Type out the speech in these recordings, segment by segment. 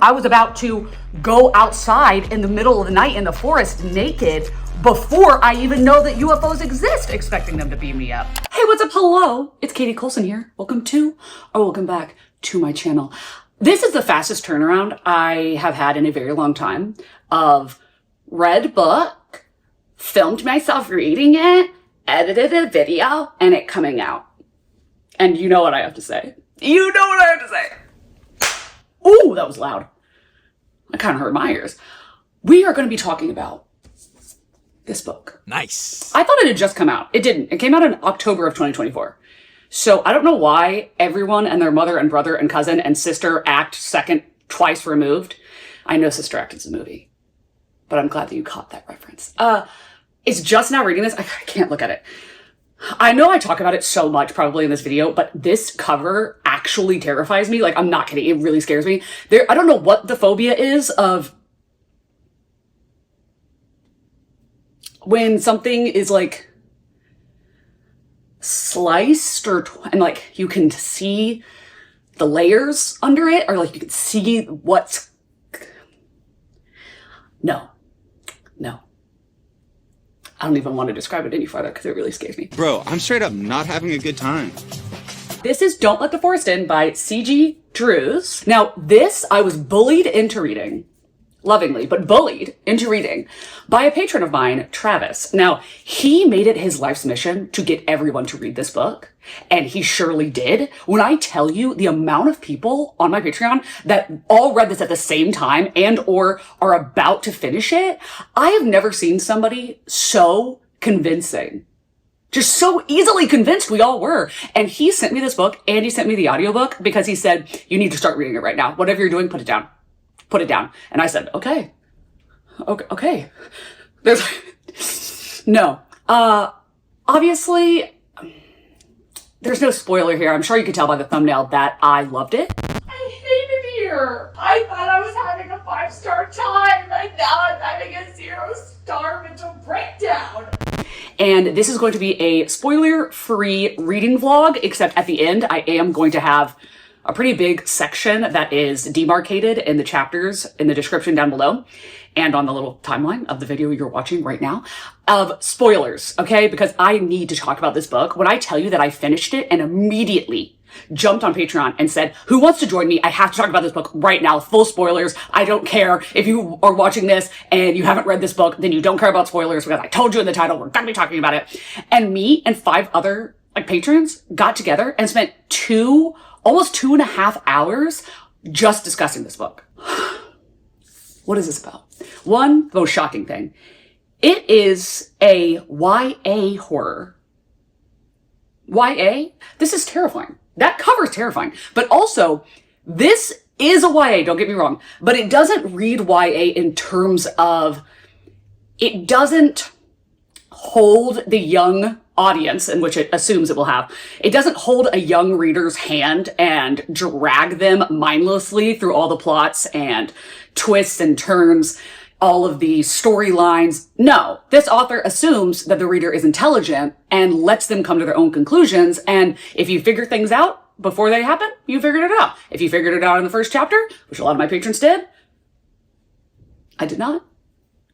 I was about to go outside in the middle of the night in the forest naked before I even know that UFOs exist, expecting them to beam me up. Hey, what's up? Hello, it's Katie Colson here. Welcome back to my channel. This is the fastest turnaround I have had in a very long time of read book, filmed myself reading it, edited a video, and it coming out. And you know what I have to say. Ooh, that was loud. That kind of hurt my ears. We are going to be talking about this book. Nice. I thought it had just come out. It didn't. It came out in October of 2024. So I don't know why everyone and their mother and brother and cousin and sister act second twice removed. I know Sister Act is a movie, but I'm glad that you caught that reference. It's just now reading this. I can't look at it. I know I talk about it so much probably in this video, but this cover actually terrifies me. Like, I'm not kidding. It really scares me. I don't know what the phobia is of when something is like sliced and like you can see the layers under it, or like you can see what's... No. I don't even want to describe it any further because it really scares me. Bro, I'm straight up not having a good time. This is Don't Let the Forest In by C.G. Drews. Now, this I was bullied into reading, lovingly, but bullied into reading by a patron of mine, Travis. Now, he made it his life's mission to get everyone to read this book, and he surely did. When I tell you the amount of people on my Patreon that all read this at the same time and or are about to finish it, I have never seen somebody so convincing. Just so easily convinced we all were. And he sent me this book and he sent me the audiobook because he said, you need to start reading it right now. Whatever you're doing, put it down. Put it down. And I said, okay. No. Obviously, there's no spoiler here. I'm sure you could tell by the thumbnail that I loved it. I hate it here. I thought I was having a 5-star time, and now I'm having a 0-star mental breakdown. And this is going to be a spoiler-free reading vlog, except at the end, I am going to have a pretty big section that is demarcated in the chapters in the description down below and on the little timeline of the video you're watching right now of spoilers, okay? Because I need to talk about this book. When I tell you that I finished it and immediately jumped on Patreon and said, who wants to join me? I have to talk about this book right now. Full spoilers. I don't care if you are watching this and you haven't read this book, then you don't care about spoilers because I told you in the title, we're going to be talking about it. And me and 5 other patrons got together and spent almost 2.5 hours just discussing this book. What is this about? One, the most shocking thing. It is a YA horror. YA? This is terrifying. That cover is terrifying. But also, this is a YA, don't get me wrong, but it doesn't read YA in terms of, it doesn't hold the young audience in which it assumes it will have. It doesn't hold a young reader's hand and drag them mindlessly through all the plots and twists and turns, all of the storylines. No, this author assumes that the reader is intelligent and lets them come to their own conclusions. And if you figure things out before they happen, you figured it out. If you figured it out in the first chapter, which a lot of my patrons did, I did not.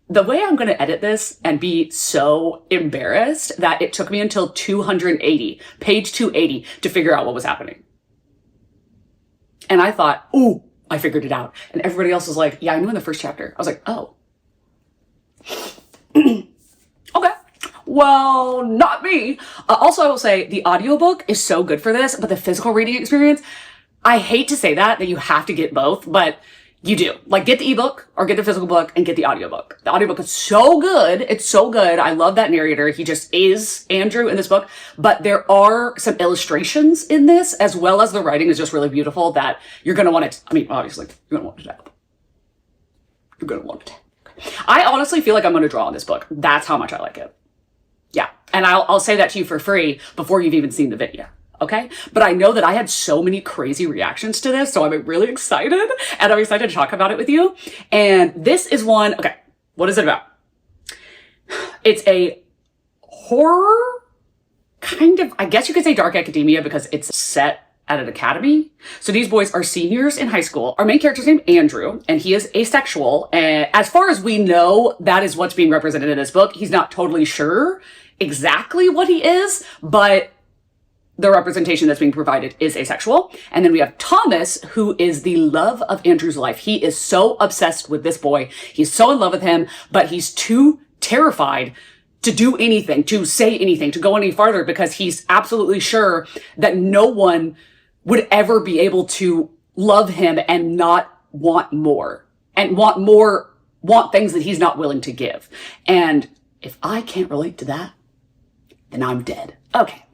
The way I'm going to edit this and be so embarrassed that it took me until page 280 to figure out what was happening. And I thought, ooh, I figured it out. And everybody else was like, yeah, I knew in the first chapter. I was like, oh. Okay. Well, not me. Also, I will say the audiobook is so good for this, but the physical reading experience, I hate to say that you have to get both, but you do. Like, get the ebook or get the physical book and get the audiobook. The audiobook is so good. It's so good. I love that narrator. He just is Andrew in this book. But there are some illustrations in this, as well as the writing is just really beautiful that you're going to want it. I mean, obviously, you're going to want it to happen. You're going to want it. I honestly feel like I'm going to draw on this book. That's how much I like it. Yeah. And I'll say that to you for free before you've even seen the video. Okay? But I know that I had so many crazy reactions to this, so I'm really excited, and I'm excited to talk about it with you. And this is one, okay, what is it about? It's a horror, kind of, I guess you could say dark academia because it's set at an academy. So these boys are seniors in high school. Our main character's named Andrew, and he is asexual. And as far as we know, that is what's being represented in this book. He's not totally sure exactly what he is, but the representation that's being provided is asexual. And then we have Thomas, who is the love of Andrew's life. He is so obsessed with this boy. He's so in love with him, but he's too terrified to do anything, to say anything, to go any farther, because he's absolutely sure that no one would ever be able to love him and not want more, and want things that he's not willing to give. And if I can't relate to that, then I'm dead. Okay,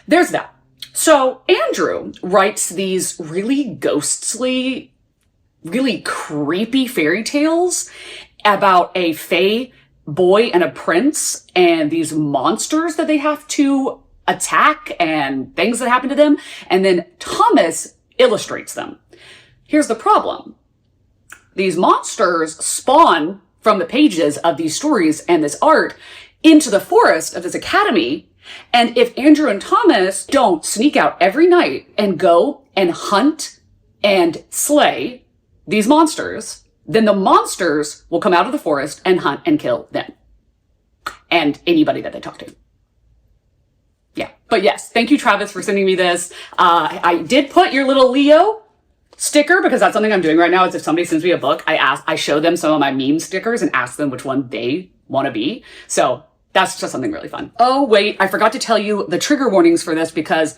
there's that. So Andrew writes these really ghostly, really creepy fairy tales about a fae boy and a prince and these monsters that they have to attack and things that happen to them. And then Thomas illustrates them. Here's the problem. These monsters spawn from the pages of these stories and this art into the forest of this academy. And if Andrew and Thomas don't sneak out every night and go and hunt and slay these monsters, then the monsters will come out of the forest and hunt and kill them and anybody that they talk to. Yeah, but yes, thank you, Travis, for sending me this. I did put your little Leo sticker, because that's something I'm doing right now. Is if somebody sends me a book, I show them some of my meme stickers and ask them which one they want to be. So that's just something really fun. Oh, wait, I forgot to tell you the trigger warnings for this, because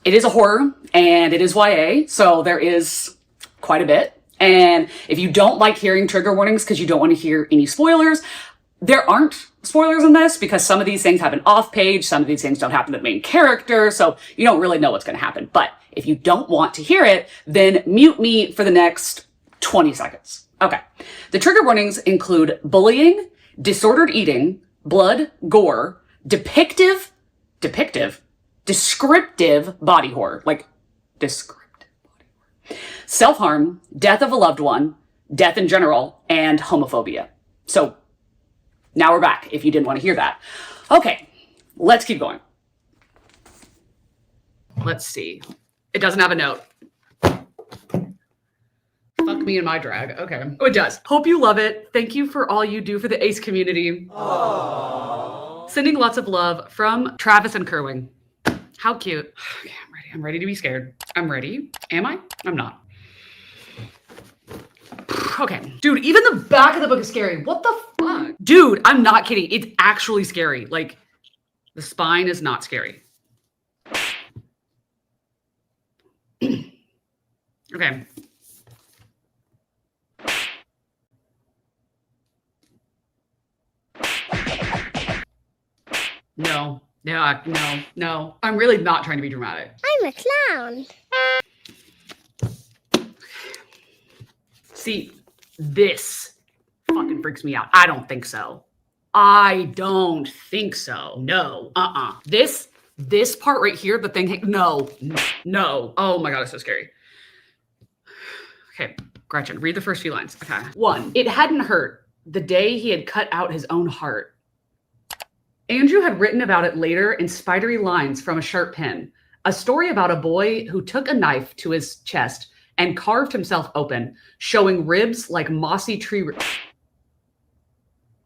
it is a horror and it is YA, so there is quite a bit. And if you don't like hearing trigger warnings because you don't want to hear any spoilers, there aren't spoilers in this, because some of these things happen off page, some of these things don't happen to the main character, so you don't really know what's going to happen. But if you don't want to hear it, then mute me for the next 20 seconds. Okay. The trigger warnings include bullying, disordered eating, blood, gore, descriptive body horror, self-harm, death of a loved one, death in general, and homophobia. So now we're back, if you didn't want to hear that. Okay, let's keep going. Let's see. It doesn't have a note. Fuck me and my drag. Okay. Oh, it does. Hope you love it. Thank you for all you do for the ACE community. Aww. Sending lots of love from Travis and Kerwin. How cute. Okay, I'm ready. I'm ready to be scared. I'm ready. Am I? I'm not. Okay. Dude, even the back of the book is scary. What the fuck? Dude, I'm not kidding. It's actually scary. Like, the spine is not scary. Okay. No. I'm really not trying to be dramatic. I'm a clown. See, this fucking freaks me out. I don't think so. I don't think so. No. This part right here, the thing, no. Oh my God, it's so scary. Okay, Gretchen, read the first few lines. Okay. 1, it hadn't hurt the day he had cut out his own heart. Andrew had written about it later in spidery lines from a sharp pen. A story about a boy who took a knife to his chest and carved himself open, showing ribs like mossy tree ribs.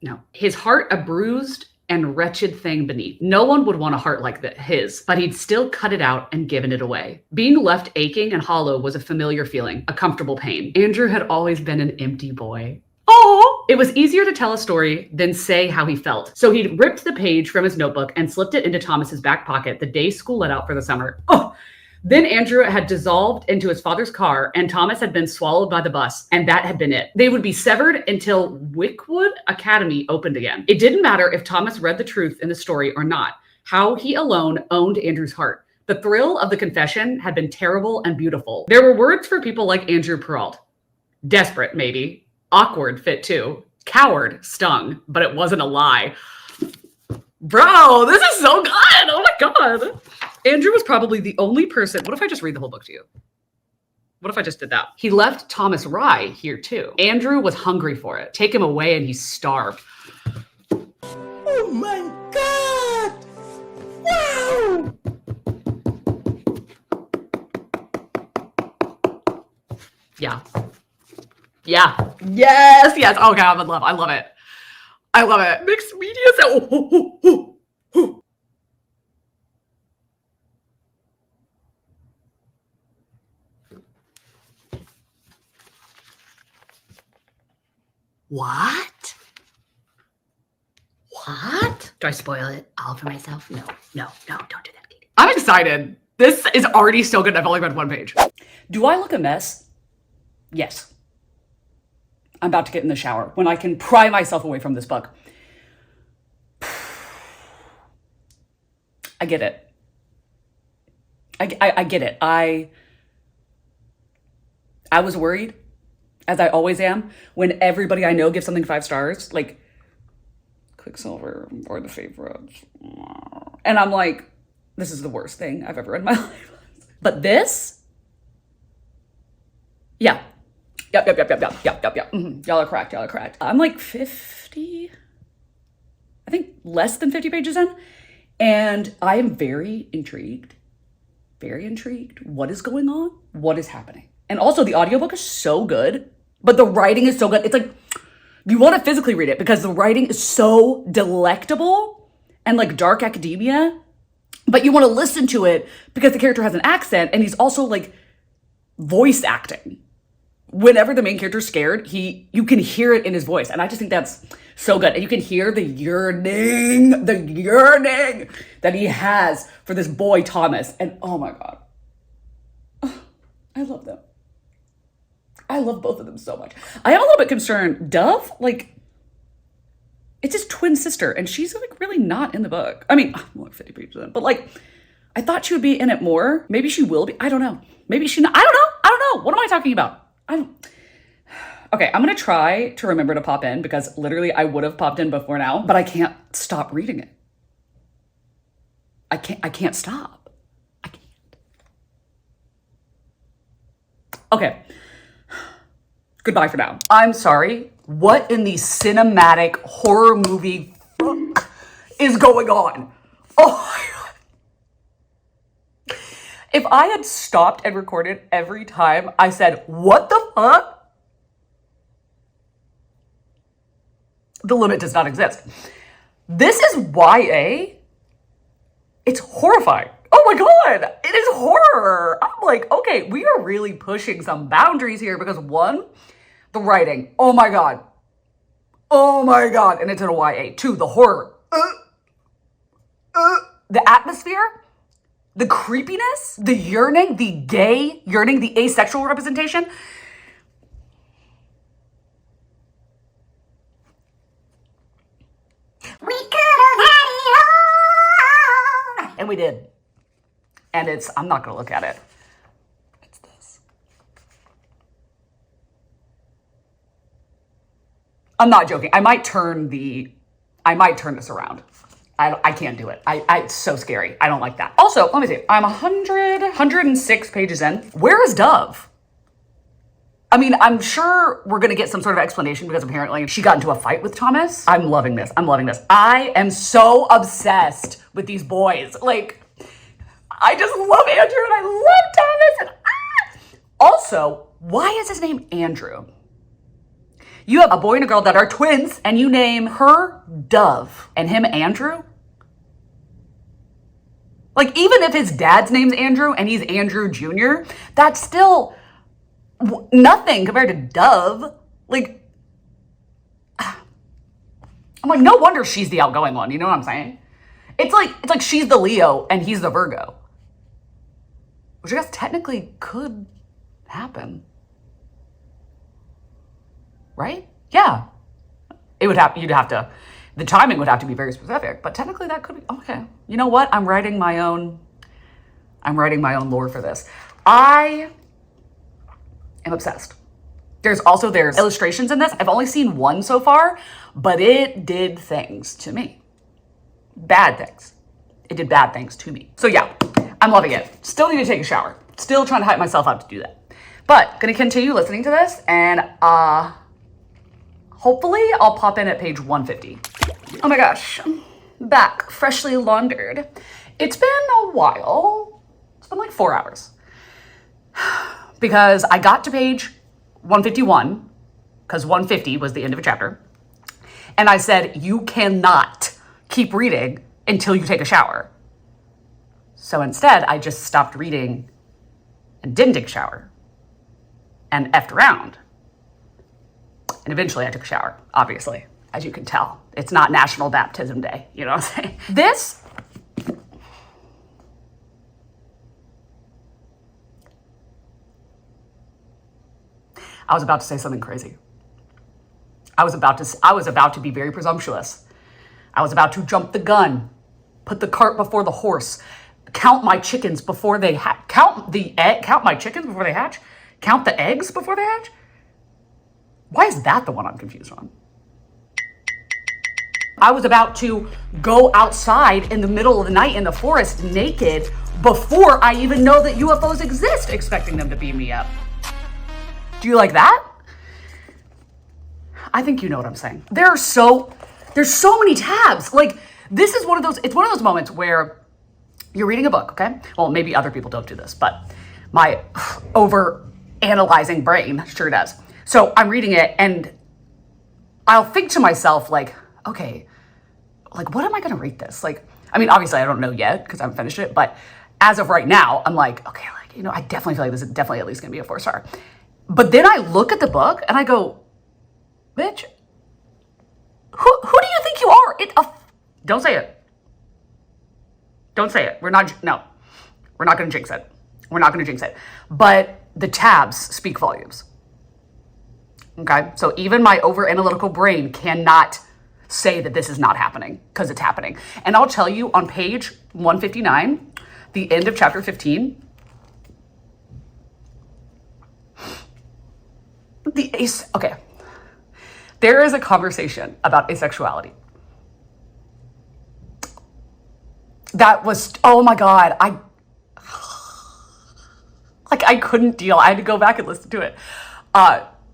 No, his heart a bruised and wretched thing beneath. No one would want a heart like his, but he'd still cut it out and given it away. Being left aching and hollow was a familiar feeling, a comfortable pain. Andrew had always been an empty boy. Oh, it was easier to tell a story than say how he felt. So he'd ripped the page from his notebook and slipped it into Thomas's back pocket the day school let out for the summer. Oh, then Andrew had dissolved into his father's car and Thomas had been swallowed by the bus, and that had been it. They would be severed until Wickwood Academy opened again. It didn't matter if Thomas read the truth in the story or not. How he alone owned Andrew's heart. The thrill of the confession had been terrible and beautiful. There were words for people like Andrew Peralt. Desperate, maybe. Awkward fit too. Coward stung, but it wasn't a lie. Bro, this is so good. Oh my God. Andrew was probably the only person. What if I just read the whole book to you? What if I just did that? He left Thomas Rye here too. Andrew was hungry for it. Take him away and he's starved. Oh my God! Wow! Yeah. Yeah. Yes. Yes. Okay. I'm in love. I love it. I love it. Mixed media. What? What? Do I spoil it all for myself? No, don't do that, Katie. I'm excited. This is already so good. I've only read one page. Do I look a mess? Yes. I'm about to get in the shower when I can pry myself away from this book. I get it. I get it. I was worried, as I always am, when everybody I know gives something 5 stars, like Quicksilver or the favorites. And I'm like, this is the worst thing I've ever read in my life. But this, yeah. Yep. Y'all are correct. I'm like 50, I think less than 50 pages in. And I am very intrigued. What is going on? What is happening? And also the audiobook is so good, but the writing is so good. It's like, you want to physically read it because the writing is so delectable and like dark academia, but you want to listen to it because the character has an accent and he's also like voice acting. Whenever the main character's scared, you can hear it in his voice. And I just think that's so good. And you can hear the yearning that he has for this boy, Thomas. And oh my God, I love them. I love both of them so much. I am a little bit concerned. Dove, like, it's his twin sister, and she's like really not in the book. I mean, more 50 pages in, but like, I thought she would be in it more. Maybe she will be. I don't know. Maybe she not. I don't know. What am I talking about? Okay, I'm gonna try to remember to pop in because literally I would have popped in before now, but I can't stop reading it. I can't stop. I can't. Okay. Goodbye for now. I'm sorry. What in the cinematic horror movie fuck is going on? Oh my God. If I had stopped and recorded every time I said, what the fuck? The limit does not exist. This is YA. It's horrifying. Oh my God, it is horror. I'm like, okay, we are really pushing some boundaries here because one, the writing, oh my God, and it's in a YA. Two, the horror, the atmosphere, the creepiness, the yearning, the gay yearning, the asexual representation. We could have had it all. And we did. And I'm not gonna look at it. It's this. I'm not joking. I might turn this around. I can't do it. It's so scary. I don't like that. Also, let me see. I'm 106 pages in. Where is Dove? I mean, I'm sure we're gonna get some sort of explanation because apparently she got into a fight with Thomas. I'm loving this. I am so obsessed with these boys. Like, I just love Andrew and I love Thomas. And also, why is his name Andrew? You have a boy and a girl that are twins and you name her Dove and him Andrew? Like, even if his dad's name's Andrew and he's Andrew Jr., that's still nothing compared to Dove. Like, I'm like, no wonder she's the outgoing one. You know what I'm saying? It's like she's the Leo and he's the Virgo, which I guess technically could happen, right? Yeah, you'd have to. The timing would have to be very specific, but technically that could be okay. You know what? I'm writing my own lore for this. I am obsessed. There's illustrations in this. I've only seen one so far, but it did things to me. Bad things. It did bad things to me. So yeah, I'm loving it. Still need to take a shower. Still trying to hype myself up to do that. But gonna continue listening to this and hopefully I'll pop in at page 150. Oh my gosh, back, freshly laundered. It's been a while. It's been like 4 hours. Because I got to page 151, because 150 was the end of a chapter. And I said, you cannot keep reading until you take a shower. So instead, I just stopped reading and didn't take a shower and effed around. And eventually I took a shower, obviously, as you can tell. It's not National Baptism Day, you know what I'm saying? This, I was about to say something crazy. I was about to be very presumptuous. I was about to jump the gun, put the cart before the horse, count my chickens before they hatch, count my chickens before they hatch, count the eggs before they hatch. Why is that the one I'm confused on? I was about to go outside in the middle of the night in the forest naked before I even know that UFOs exist, expecting them to beam me up. Do you like that? I think you know what I'm saying. There's so many tabs. Like, this is it's one of those moments where you're reading a book, okay? Well, maybe other people don't do this, but my over-analyzing brain sure does. So I'm reading it and I'll think to myself, like, okay, like, what am I gonna rate this? Like, I mean, obviously I don't know yet because I haven't finished it, but as of right now, I'm like, okay, like, you know, I definitely feel like this is definitely at least gonna be a 4-star. But then I look at the book and I go, bitch, who do you think you are? Don't say it. Don't say it. We're not gonna jinx it. We're not gonna jinx it. But the tabs speak volumes. Okay, so even my over-analytical brain cannot say that this is not happening, because it's happening. And I'll tell you, on page 159, the end of chapter 15, okay, there is a conversation about asexuality. That was, oh my God, I couldn't deal. I had to go back and listen to it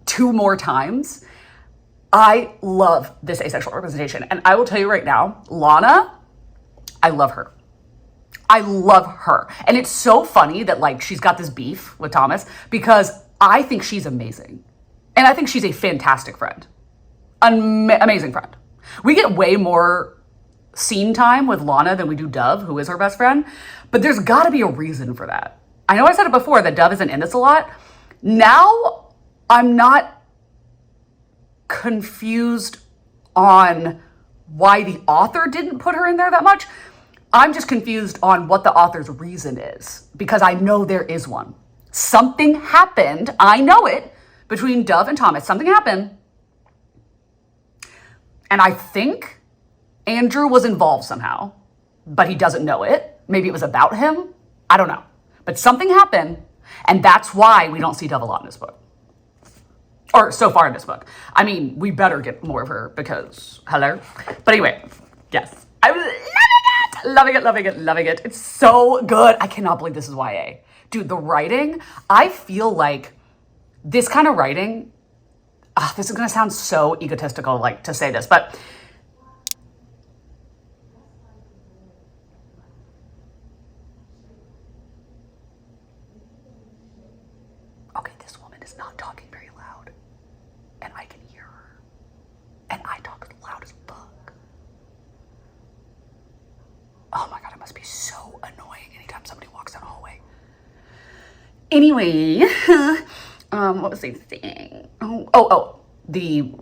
2 more times. I love this asexual representation. And I will tell you right now, Lana, I love her. I love her. And it's so funny that, like, she's got this beef with Thomas, because I think she's amazing. And I think she's a fantastic friend. Amazing friend. We get way more scene time with Lana than we do Dove, who is her best friend. But there's got to be a reason for that. I know I said it before that Dove isn't in this a lot. Now I'm not confused on why the author didn't put her in there that much. I'm just confused on what the author's reason is, because I know there is one. Something happened, I know it, between Dove and Thomas. Something happened. And I think Andrew was involved somehow, but he doesn't know it. Maybe it was about him. I don't know. But something happened, and that's why we don't see Dove a lot in this book. Or so far in this book. I mean, we better get more of her, because, hello? But anyway, yes. I was loving it. It's so good. I cannot believe this is YA. Dude, the writing, I feel like this kind of writing, this is gonna sound so egotistical, like, to say this, but okay, this woman is not talking very loud, and I can hear her, and I talk loud as fuck. Oh my God, it must be so annoying anytime somebody walks down the hallway. Anyway, what was I saying? The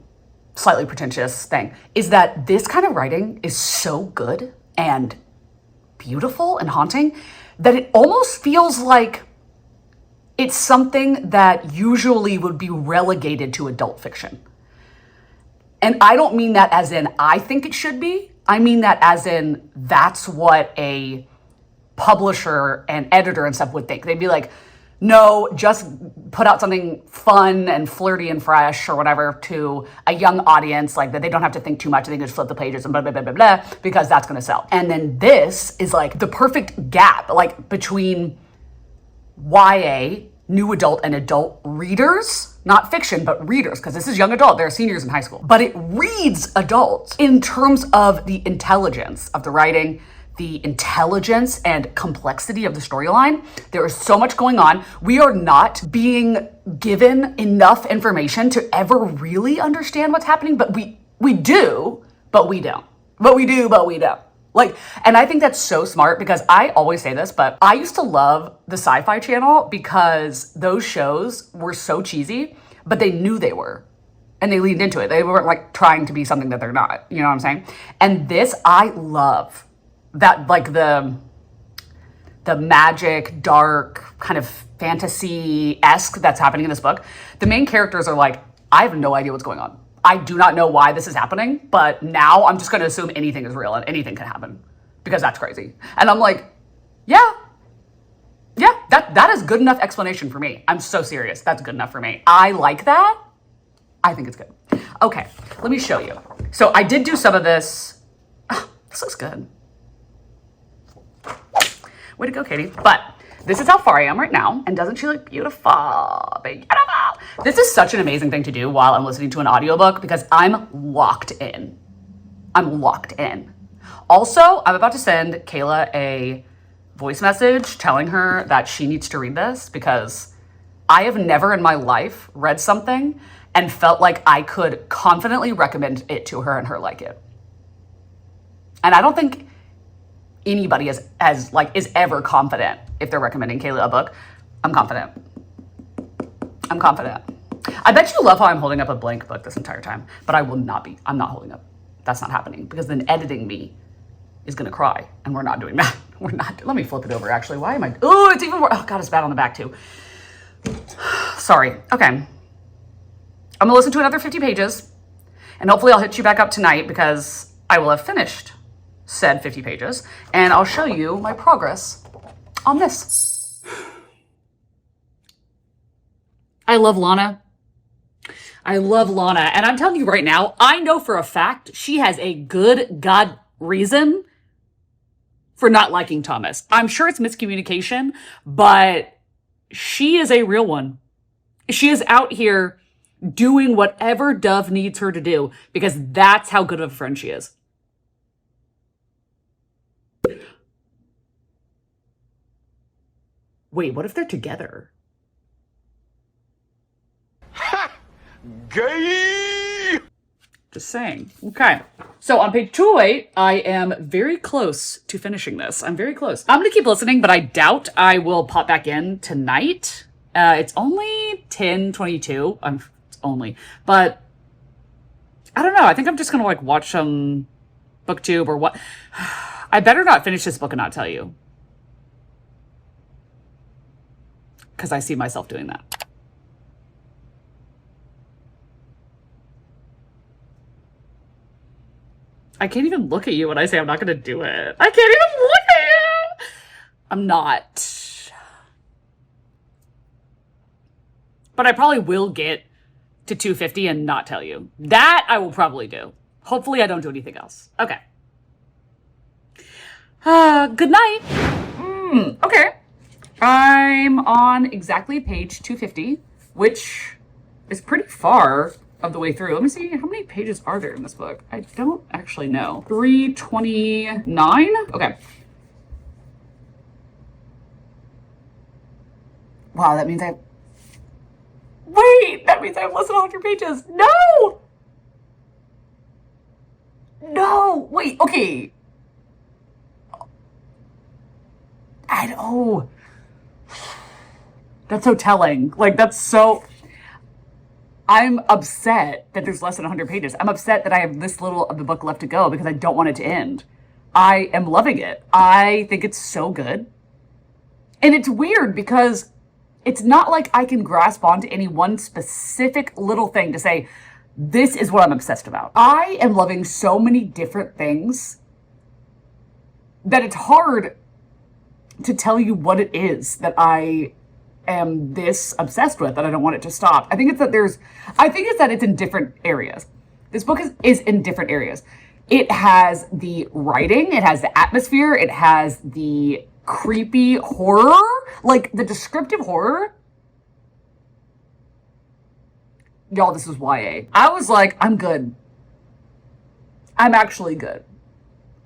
slightly pretentious thing is that this kind of writing is so good and beautiful and haunting that it almost feels like it's something that usually would be relegated to adult fiction. And I don't mean that as in I think it should be. I mean that as in that's what a publisher and editor and stuff would think. They'd be like, no, just put out something fun and flirty and fresh or whatever to a young audience, like that they don't have to think too much. They can just flip the pages and blah, blah, blah, blah, blah, because that's going to sell. And then this is like the perfect gap, like between YA, new adult, and adult readers, not fiction, but readers, because this is young adult. They're seniors in high school, but it reads adults in terms of the intelligence of the writing, the intelligence and complexity of the storyline. There is so much going on. We are not being given enough information to ever really understand what's happening, but we do, but we don't. But we do, but we don't. Like, and I think that's so smart because I always say this, but I used to love the Sci-Fi Channel because those shows were so cheesy, but they knew they were. And they leaned into it. They weren't like trying to be something that they're not. You know what I'm saying? And this, I love that, like the magic, dark, kind of fantasy-esque that's happening in this book. The main characters are like, I have no idea what's going on. I do not know why this is happening, but now I'm just going to assume anything is real and anything can happen because that's crazy. And I'm like, yeah, that is good enough explanation for me. I'm so serious. That's good enough for me. I like that. I think it's good. Okay, let me show you. So I did do some of this. Oh, this looks good. Way to go, Katie. But this is how far I am right now. And doesn't she look beautiful? Beautiful. This is such an amazing thing to do while I'm listening to an audiobook because I'm locked in. I'm locked in. Also, I'm about to send Kayla a voice message telling her that she needs to read this because I have never in my life read something and felt like I could confidently recommend it to her and her like it. And I don't think anybody is ever confident if they're recommending Kayla a book. I'm confident. I'm confident. I bet you love how I'm holding up a blank book this entire time, but I will not be. I'm not holding up. That's not happening because then editing me is gonna cry and we're not doing that. We're not. Let me flip it over actually. Why am I? Oh, it's even more. Oh God, it's bad on the back too. Sorry. Okay. I'm gonna listen to another 50 pages and hopefully I'll hit you back up tonight because I will have finished said 50 pages and I'll show you my progress on this. I love Lana. I love Lana. And I'm telling you right now, I know for a fact she has a good God reason for not liking Thomas. I'm sure it's miscommunication, but she is a real one. She is out here doing whatever Dove needs her to do because that's how good of a friend she is. Wait, what if they're together? Gay! Just saying. Okay. So on page 208, I am very close to finishing this. I'm very close. I'm going to keep listening, but I doubt I will pop back in tonight. It's only 10:22. It's only. But I don't know. I think I'm just going to like watch some booktube or what. I better not finish this book and not tell you. Because I see myself doing that. I can't even look at you when I say I'm not going to do it. I can't even look at you. I'm not. But I probably will get to 250 and not tell you. That I will probably do. Hopefully I don't do anything else. Okay. Good night. Okay. I'm on exactly page 250, which is pretty far of the way through. Let me see, how many pages are there in this book? I don't actually know. 329? Okay. Wow, that means wait, that means I have less than 100 pages. No! No, wait, okay. I know. That's so telling. Like, that's so... I'm upset that there's less than 100 pages. I'm upset that I have this little of the book left to go because I don't want it to end. I am loving it. I think it's so good. And it's weird because it's not like I can grasp onto any one specific little thing to say, this is what I'm obsessed about. I am loving so many different things that it's hard to tell you what it is that I am this obsessed with that I don't want it to stop. I think it's that it's in different areas. This book is in different areas. It has the writing, it has the atmosphere, it has the creepy horror, like the descriptive horror. Y'all, this is YA. I was like, I'm good. I'm actually good.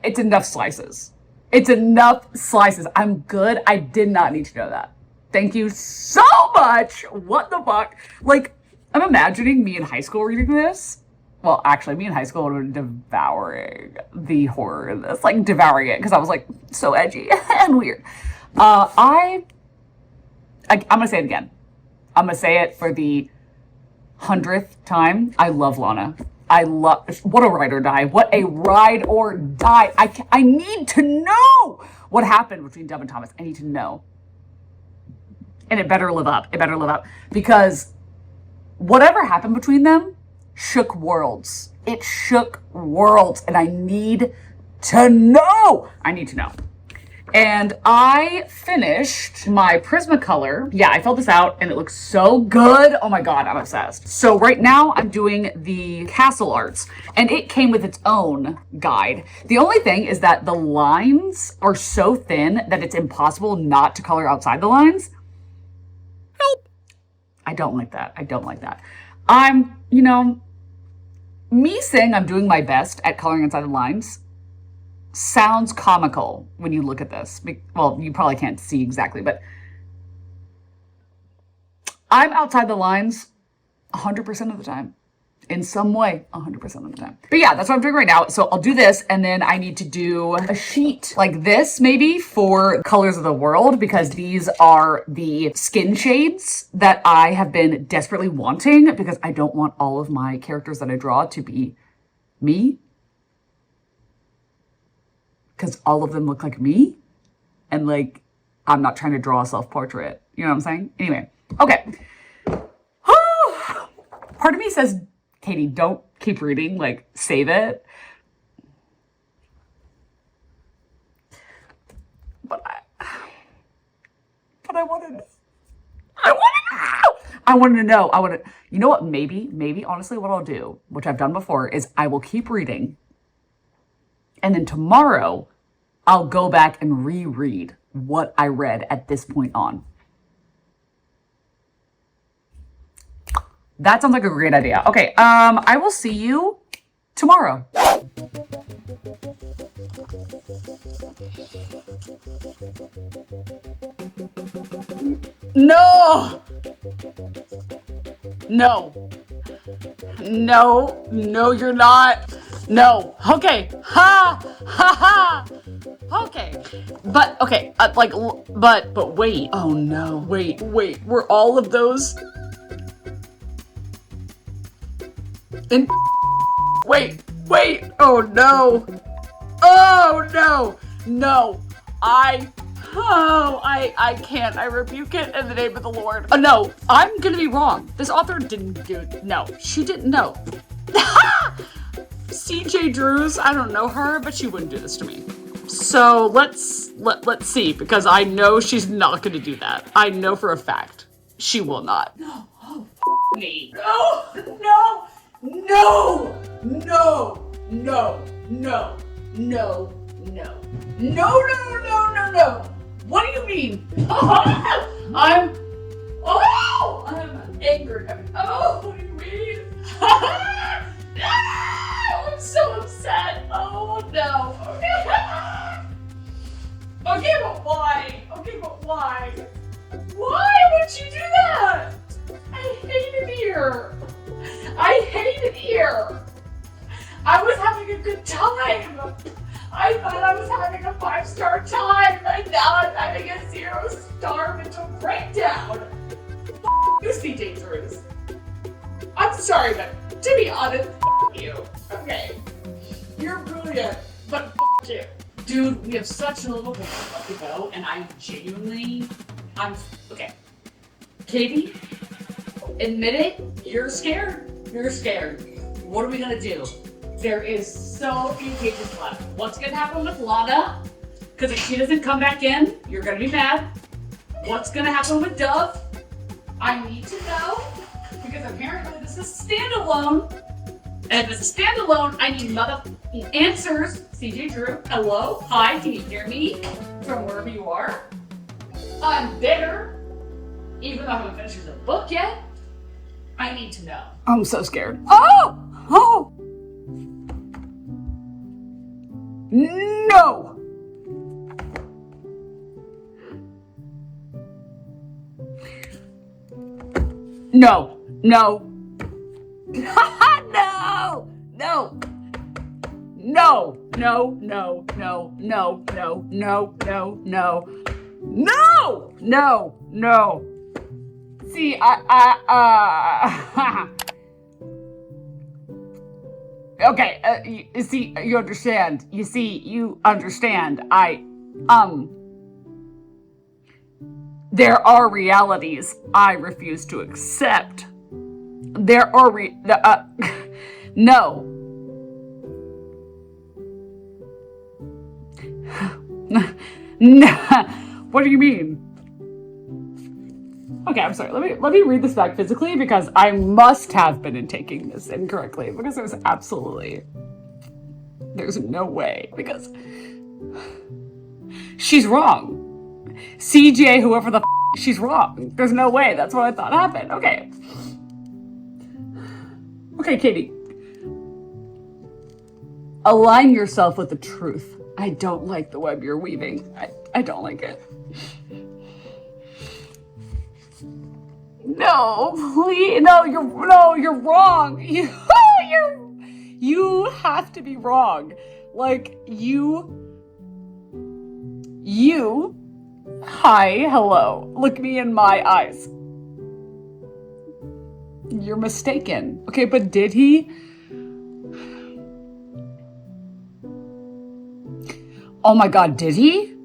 It's enough slices. It's enough slices. I'm good. I did not need to know that. Thank you so much. What the fuck? Like, I'm imagining me in high school reading this. Well, actually, me in high school would have been devouring the horror in this. Like, devouring it. Because I was, like, so edgy and weird. I'm going to say it again. I'm going to say it for the 100th time. I love Lana. What a ride or die. What a ride or die. I need to know what happened between Dove and Thomas. I need to know. And it better live up. It better live up. Because whatever happened between them shook worlds. It shook worlds. And I need to know. I need to know. And I finished my Prismacolor. Yeah, I filled this out and it looks so good. Oh my God, I'm obsessed. So right now I'm doing the castle arts and it came with its own guide. The only thing is that the lines are so thin that it's impossible not to color outside the lines. I don't like that. I don't like that. Me saying I'm doing my best at coloring inside the lines sounds comical when you look at this. Well, you probably can't see exactly, but I'm outside the lines 100% of the time. In some way, 100% of the time. But yeah, that's what I'm doing right now. So I'll do this and then I need to do a sheet like this maybe for Colors of the World because these are the skin shades that I have been desperately wanting because I don't want all of my characters that I draw to be me. Because all of them look like me. And like, I'm not trying to draw a self-portrait. You know what I'm saying? Anyway, okay. Part of me says, Katie, don't keep reading, like, save it. But I want to know. I want to know. You know what? Maybe, honestly, what I'll do, which I've done before, is I will keep reading. And then tomorrow, I'll go back and reread what I read at this point on. That sounds like a great idea. Okay, I will see you tomorrow. No! No, you're not. No. Okay. Ha! Ha ha! Okay. But, okay, but wait. Oh no. Wait. Were all of those... Wait. Oh no. No. I can't. I rebuke it in the name of the Lord. No, I'm gonna be wrong. This author didn't do it. No, she didn't know. CJ Drews, I don't know her, but she wouldn't do this to me. So let's see, because I know she's not gonna do that. I know for a fact she will not. No. Oh, me. No. What do you mean? I'm angry. What do you mean? I'm so upset. Oh no. Okay, but why? Why would you do that? I hate it here. I was having a good time. I thought I was having a 5-star time, and now I'm having a 0-star mental breakdown. You, CJ Drews. I'm sorry, but to be honest, you. Okay. You're brilliant, but you. Dude, we have such a little bit left to go, and okay. Katie, admit it, you're scared. What are we gonna do? There is so few pages left. What's gonna happen with Lana? Because if she doesn't come back in, you're gonna be mad. What's gonna happen with Dove? I need to know, because apparently this is standalone. And if it's a standalone, I need motherfucking answers. CJ Drew, hello? Hi, can you hear me? From wherever you are? I'm bitter. Even though I haven't finished the book yet. I need to know. I'm so scared. Oh! No! No. No. No. No. No. No. No. No. No. No. No. No. No. No. No. No. See, okay, you see, you understand. You see, you understand. There are realities I refuse to accept. There are no. No. What do you mean? Okay, I'm sorry. Let me read this back physically because I must have been taking this incorrectly because there's no way because she's wrong. CJ, whoever the she's wrong. There's no way. That's what I thought happened. Okay. Okay, Katie. Align yourself with the truth. I don't like the web you're weaving. I don't like it. No, please, you're wrong. You have to be wrong. Like, hi, hello, look me in my eyes. You're mistaken. Okay, but did he? Oh my God, did he?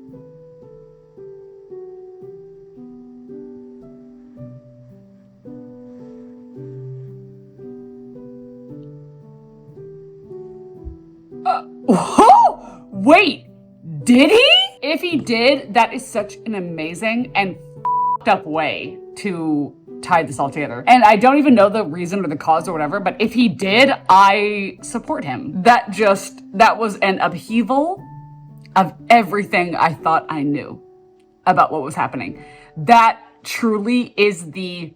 Whoa! Wait, did he? If he did, that is such an amazing and f***ed up way to tie this all together. And I don't even know the reason or the cause or whatever, but if he did, I support him. That was an upheaval of everything I thought I knew about what was happening. That truly is the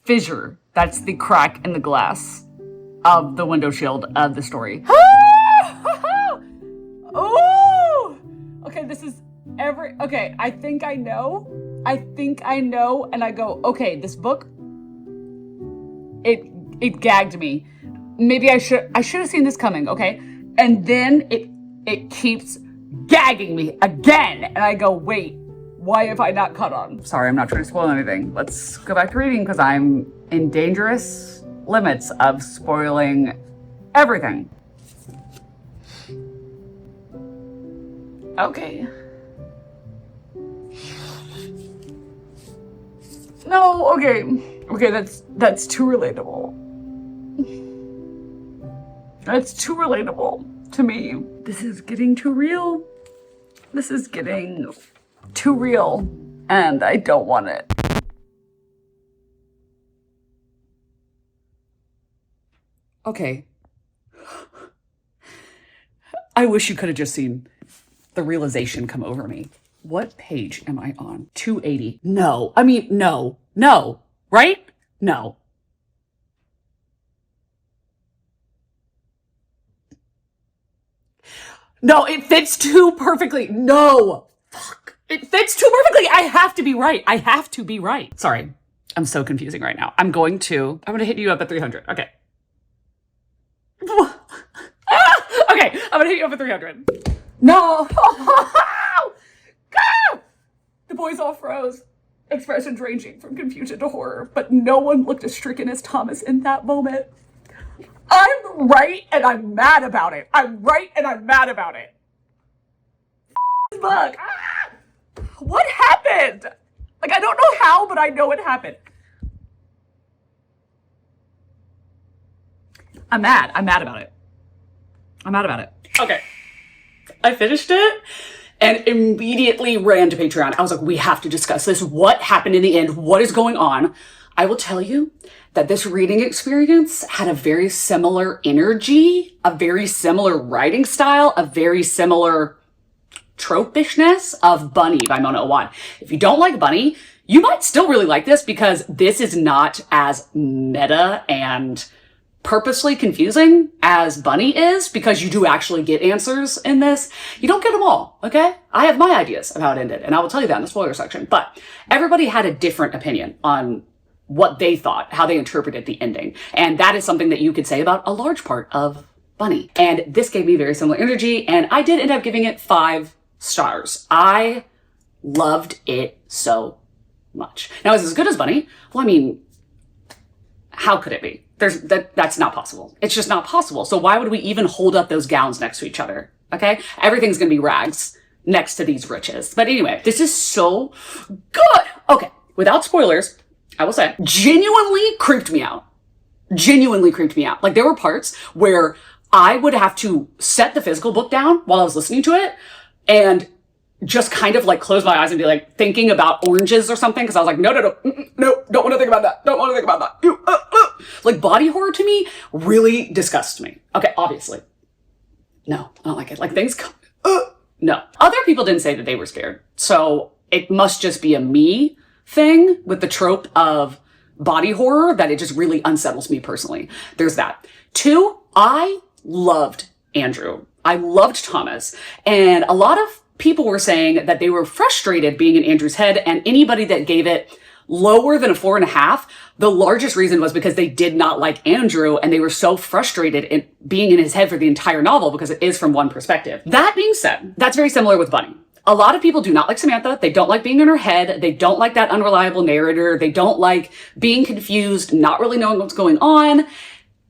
fissure. That's the crack in the glass of the window shield of the story. Oh! Okay, this is okay, I think I know, and I go, okay, this book, it gagged me. Maybe I should have seen this coming, okay? And then it keeps gagging me again, and I go, wait, why have I not caught on? Sorry, I'm not trying to spoil anything. Let's go back to reading, because I'm in dangerous limits of spoiling everything. Okay. No, okay. Okay, that's too relatable. That's too relatable to me. This is getting too real. This is getting too real, and I don't want it. Okay. I wish you could have just seen the realization come over me. What page am I on? 280. No. I mean, no. No. Right? No. No, it fits too perfectly. No. Fuck. It fits too perfectly. I have to be right. I have to be right. Sorry. I'm so confusing right now. I'm going to hit you up at 300. Okay. Okay, I'm gonna hit you up at 300. No! The boys all froze. Expressions ranging from confusion to horror, but no one looked as stricken as Thomas in that moment. I'm right and I'm mad about it. I'm right and I'm mad about it. Look. What happened? Like, I don't know how, but I know it happened. I'm mad. I'm mad about it. I'm mad about it. Okay. I finished it and immediately ran to Patreon. I was like, we have to discuss this. What happened in the end? What is going on? I will tell you that this reading experience had a very similar energy, a very similar writing style, a very similar tropishness of Bunny by Mona Awad. If you don't like Bunny, you might still really like this because this is not as meta and purposely confusing as Bunny is, because you do actually get answers in this. You don't get them all, okay? I have my ideas of how it ended, and I will tell you that in the spoiler section, but everybody had a different opinion on what they thought, how they interpreted the ending. And that is something that you could say about a large part of Bunny. And this gave me very similar energy, and I did end up giving it 5 stars. I loved it so much. Now, is it as good as Bunny? Well, I mean, how could it be? That's not possible. It's just not possible. So why would we even hold up those gowns next to each other? Okay? Everything's gonna be rags next to these riches. But anyway, this is so good. Okay, without spoilers, I will say, genuinely creeped me out. Genuinely creeped me out. Like, there were parts where I would have to set the physical book down while I was listening to it and just kind of like close my eyes and be like thinking about oranges or something, because I was like, no, don't want to think about that. Don't want to think about that. Like, body horror to me really disgusts me. Okay, obviously. No, I don't like it. Like, things come, no. Other people didn't say that they were scared. So it must just be a me thing with the trope of body horror that it just really unsettles me personally. There's that. 2, I loved Andrew. I loved Thomas. And a lot of people were saying that they were frustrated being in Andrew's head, and anybody that gave it lower than a 4.5, the largest reason was because they did not like Andrew and they were so frustrated in being in his head for the entire novel because it is from one perspective. That being said, that's very similar with Bunny. A lot of people do not like Samantha. They don't like being in her head. They don't like that unreliable narrator. They don't like being confused, not really knowing what's going on.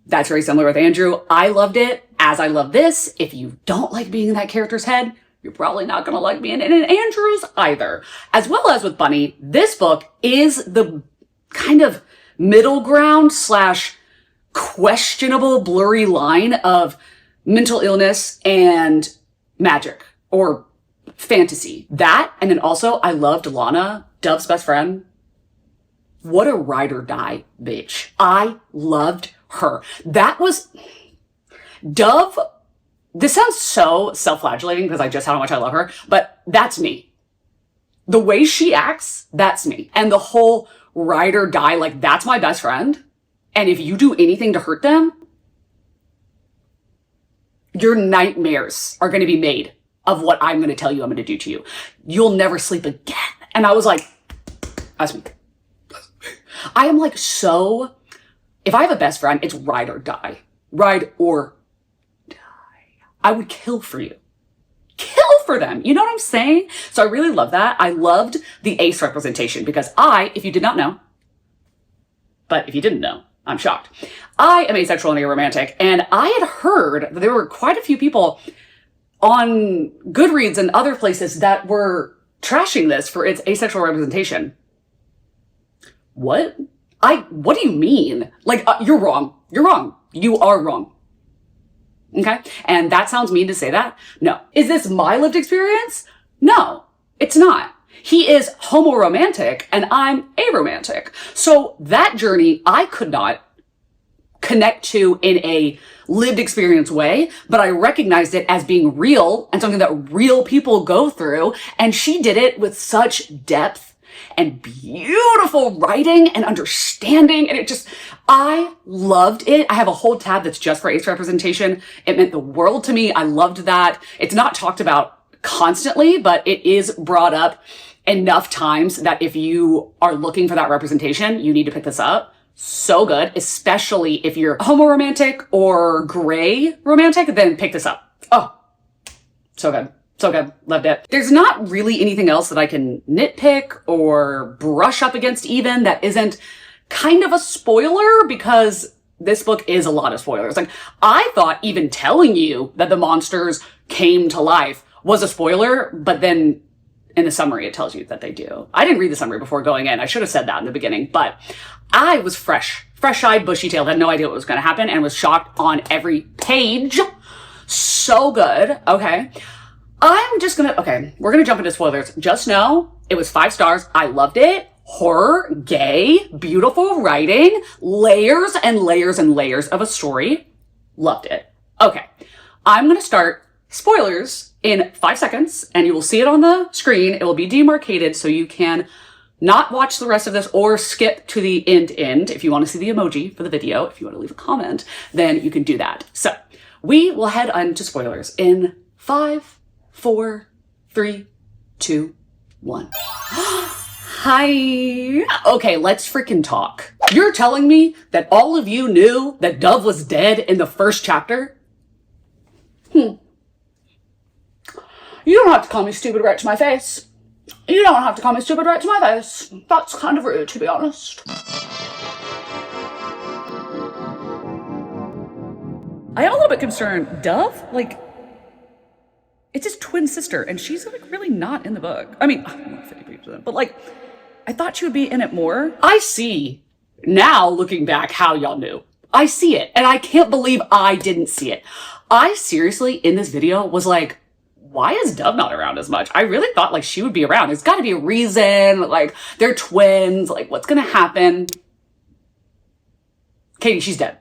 That's very similar with Andrew. I loved it as I love this. If you don't like being in that character's head, you're probably not going to like being in Andrew's either. As well as with Bunny, this book is the kind of middle ground / questionable blurry line of mental illness and magic or fantasy. That, and then also I loved Lana, Dove's best friend. What a ride or die bitch. I loved her. That was Dove. This sounds so self-flagellating because I just how much I love her, but that's me. The way she acts, that's me. And the whole ride or die, like, that's my best friend. And if you do anything to hurt them, your nightmares are going to be made of what I'm going to tell you I'm going to do to you. You'll never sleep again. And I was like, that's me. I am like so, if I have a best friend, it's ride or die. Ride or I would kill for you. Kill for them. You know what I'm saying? So I really love that. I loved the ace representation because if you did not know, but if you didn't know, I'm shocked. I am asexual and aromantic, and I had heard that there were quite a few people on Goodreads and other places that were trashing this for its asexual representation. What? What do you mean? Like, you're wrong. You're wrong. You are wrong. Okay? And that sounds mean to say that? No. Is this my lived experience? No, it's not. He is homoromantic and I'm aromantic. So that journey I could not connect to in a lived experience way, but I recognized it as being real and something that real people go through. And she did it with such depth and beautiful writing and understanding. And I loved it. I have a whole tab that's just for ace representation. It meant the world to me. I loved that. It's not talked about constantly, but it is brought up enough times that if you are looking for that representation, you need to pick this up. So good, especially if you're homoromantic or gray romantic, then pick this up. Oh, so good. So good. Loved it. There's not really anything else that I can nitpick or brush up against even that isn't kind of a spoiler, because this book is a lot of spoilers. Like, I thought even telling you that the monsters came to life was a spoiler, but then in the summary it tells you that they do. I didn't read the summary before going in. I should have said that in the beginning, but I was fresh-eyed, bushy-tailed, had no idea what was going to happen, and was shocked on every page. So good. Okay. We're gonna jump into spoilers. Just know, it was 5 stars. I loved it. Horror, gay, beautiful writing, layers and layers and layers of a story. Loved it. Okay, I'm gonna start spoilers in 5 seconds, and you will see it on the screen. It will be demarcated, so you can not watch the rest of this or skip to the end. If you want to see the emoji for the video, if you want to leave a comment, then you can do that. So we will head on to spoilers in 5, 4, 3, 2, 1. Hi. Okay, let's freaking talk. You're telling me that all of you knew that Dove was dead in the first chapter? You don't have to call me stupid right to my face. You don't have to call me stupid right to my face. That's kind of rude, to be honest. I am a little bit concerned. Dove? Like, it's his twin sister, and she's like really not in the book. I mean, 50%, but like, I thought she would be in it more. I see now, looking back, how y'all knew. I see it, and I can't believe I didn't see it. I seriously, in this video, was like, why is Dove not around as much? I really thought like she would be around. There's got to be a reason. Like, they're twins. Like, what's gonna happen? Katie, she's dead.